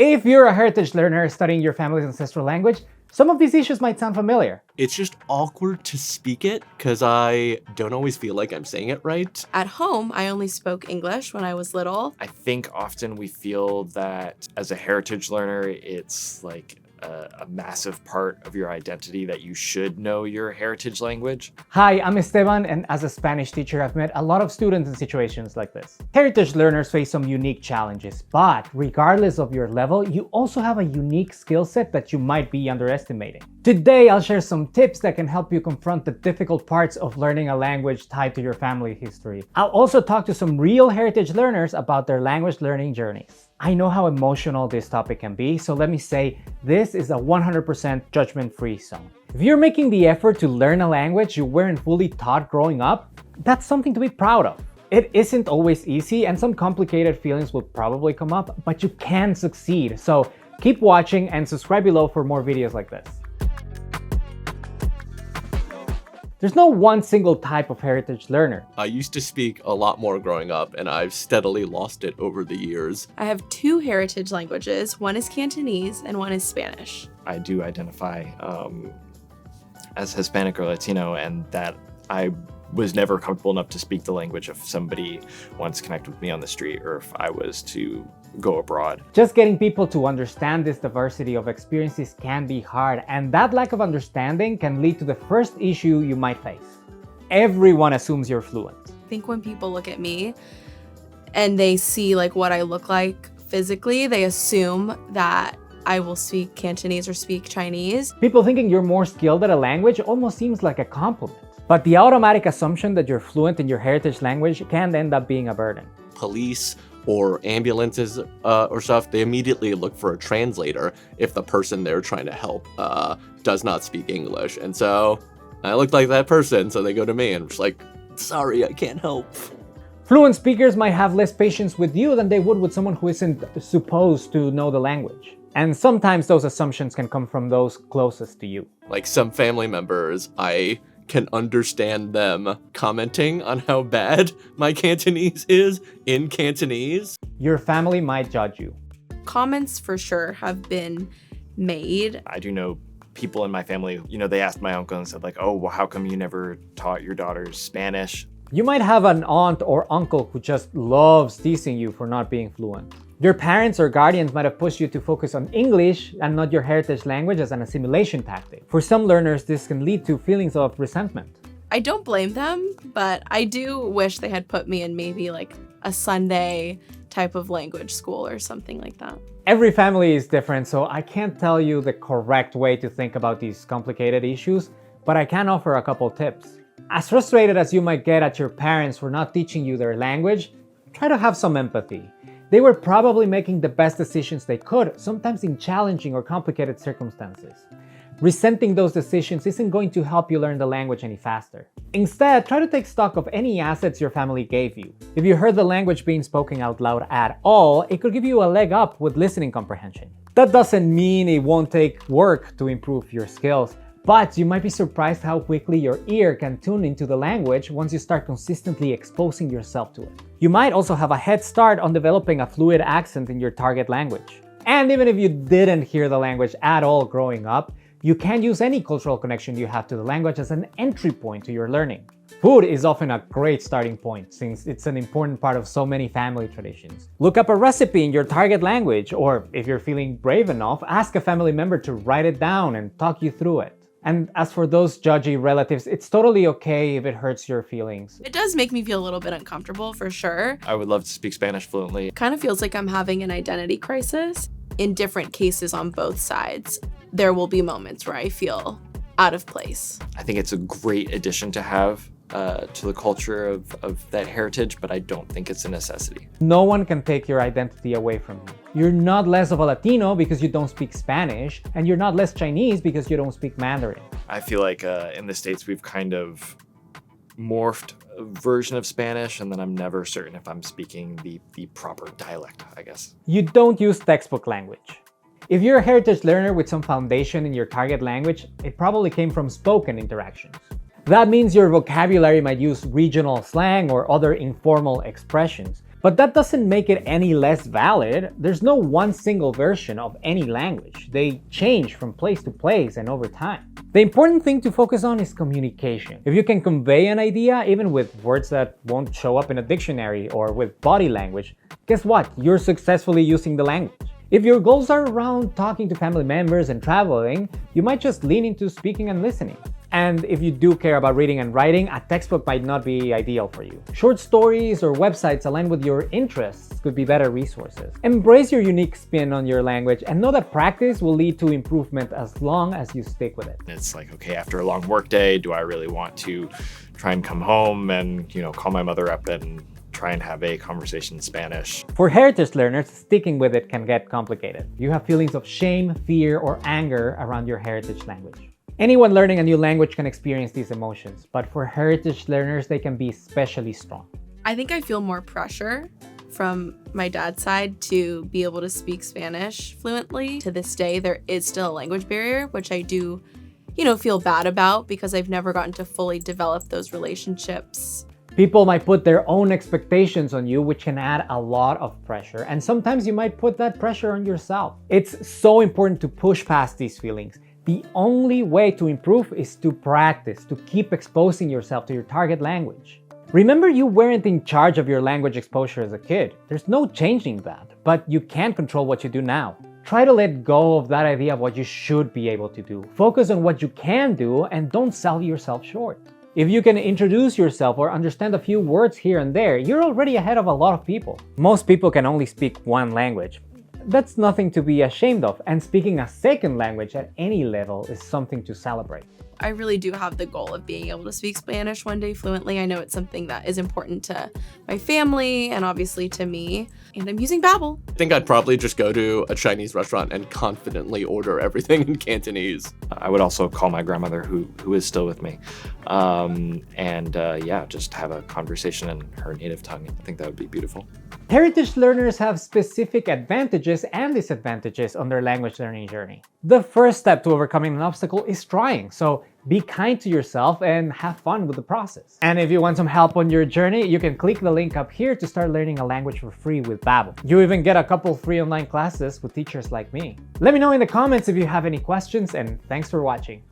If you're a heritage learner studying your family's ancestral language, some of these issues might sound familiar. It's just awkward to speak it because I don't always feel like I'm saying it right. At home, I only spoke English when I was little. I think often we feel that as a heritage learner, it's like a massive part of your identity that you should know your heritage language. Hi, I'm Esteban, and as a Spanish teacher, I've met a lot of students in situations like this. Heritage learners face some unique challenges, but regardless of your level, you also have a unique skill set that you might be underestimating. Today, I'll share some tips that can help you confront the difficult parts of learning a language tied to your family history. I'll also talk to some real heritage learners about their language learning journeys. I know how emotional this topic can be, so let me say, this is a 100% judgment-free zone. If you're making the effort to learn a language you weren't fully taught growing up, that's something to be proud of. It isn't always easy, and some complicated feelings will probably come up, but you can succeed. So keep watching and subscribe below for more videos like this. There's no one single type of heritage learner. I used to speak a lot more growing up, and I've steadily lost it over the years. I have two heritage languages. One is Cantonese and one is Spanish. I do identify as Hispanic or Latino, and that I was never comfortable enough to speak the language if somebody wants to connect with me on the street or if I was to go abroad. Just getting people to understand this diversity of experiences can be hard, and that lack of understanding can lead to the first issue you might face. Everyone assumes you're fluent. I think when people look at me and they see like what I look like physically, they assume that I will speak Cantonese or speak Chinese. People thinking you're more skilled at a language almost seems like a compliment. But the automatic assumption that you're fluent in your heritage language can end up being a burden. Police or ambulances or stuff, they immediately look for a translator if the person they're trying to help does not speak English. And so I look like that person, so they go to me and I'm just like, sorry, I can't help. Fluent speakers might have less patience with you than they would with someone who isn't supposed to know the language. And sometimes those assumptions can come from those closest to you. Like some family members, I can understand them commenting on how bad my Cantonese is in Cantonese. Your family might judge you. Comments for sure have been made. I do know people in my family, they asked my uncle and said like, oh, well, how come you never taught your daughters Spanish? You might have an aunt or uncle who just loves teasing you for not being fluent. Your parents or guardians might have pushed you to focus on English and not your heritage language as an assimilation tactic. For some learners, this can lead to feelings of resentment. I don't blame them, but I do wish they had put me in maybe like a Sunday type of language school or something like that. Every family is different, so I can't tell you the correct way to think about these complicated issues, but I can offer a couple tips. As frustrated as you might get at your parents for not teaching you their language, try to have some empathy. They were probably making the best decisions they could, sometimes in challenging or complicated circumstances. Resenting those decisions isn't going to help you learn the language any faster. Instead, try to take stock of any assets your family gave you. If you heard the language being spoken out loud at all, it could give you a leg up with listening comprehension. That doesn't mean it won't take work to improve your skills, but you might be surprised how quickly your ear can tune into the language once you start consistently exposing yourself to it. You might also have a head start on developing a fluid accent in your target language. And even if you didn't hear the language at all growing up, you can use any cultural connection you have to the language as an entry point to your learning. Food is often a great starting point since it's an important part of so many family traditions. Look up a recipe in your target language, or if you're feeling brave enough, ask a family member to write it down and talk you through it. And as for those judgy relatives, it's totally okay if it hurts your feelings. It does make me feel a little bit uncomfortable for sure. I would love to speak Spanish fluently. It kind of feels like I'm having an identity crisis. In different cases on both sides, there will be moments where I feel out of place. I think it's a great addition to have to the culture of that heritage, but I don't think it's a necessity. No one can take your identity away from you. You're not less of a Latino because you don't speak Spanish, and you're not less Chinese because you don't speak Mandarin. I feel like in the States we've kind of morphed a version of Spanish, and then I'm never certain if I'm speaking the proper dialect, I guess. You don't use textbook language. If you're a heritage learner with some foundation in your target language, it probably came from spoken interactions. That means your vocabulary might use regional slang or other informal expressions, But that doesn't make it any less valid. There's no one single version of any language. They change from place to place and over time. The important thing to focus on is communication. If you can convey an idea, even with words that won't show up in a dictionary or with body language, guess what? You're successfully using the language. If your goals are around talking to family members and traveling, you might just lean into speaking and listening. And if you do care about reading and writing, a textbook might not be ideal for you. Short stories or websites aligned with your interests could be better resources. Embrace your unique spin on your language and know that practice will lead to improvement as long as you stick with it. It's like, okay, after a long work day, do I really want to try and come home and, call my mother up and try and have a conversation in Spanish? For heritage learners, sticking with it can get complicated. You have feelings of shame, fear, or anger around your heritage language. Anyone learning a new language can experience these emotions, but for heritage learners, they can be especially strong. I think I feel more pressure from my dad's side to be able to speak Spanish fluently. To this day, there is still a language barrier, which I do, feel bad about because I've never gotten to fully develop those relationships. People might put their own expectations on you, which can add a lot of pressure, and sometimes you might put that pressure on yourself. It's so important to push past these feelings. The only way to improve is to practice, to keep exposing yourself to your target language. Remember, you weren't in charge of your language exposure as a kid. There's no changing that, but you can control what you do now. Try to let go of that idea of what you should be able to do. Focus on what you can do and don't sell yourself short. If you can introduce yourself or understand a few words here and there, you're already ahead of a lot of people. Most people can only speak one language. That's nothing to be ashamed of, and speaking a second language at any level is something to celebrate. I really do have the goal of being able to speak Spanish one day fluently. I know it's something that is important to my family and obviously to me, and I'm using Babbel. I think I'd probably just go to a Chinese restaurant and confidently order everything in Cantonese. I would also call my grandmother, who is still with me, just have a conversation in her native tongue. I think that would be beautiful. Heritage learners have specific advantages and disadvantages on their language learning journey. The first step to overcoming an obstacle is trying, so be kind to yourself and have fun with the process. And if you want some help on your journey, you can click the link up here to start learning a language for free with Babbel. You even get a couple free online classes with teachers like me. Let me know in the comments if you have any questions, and thanks for watching.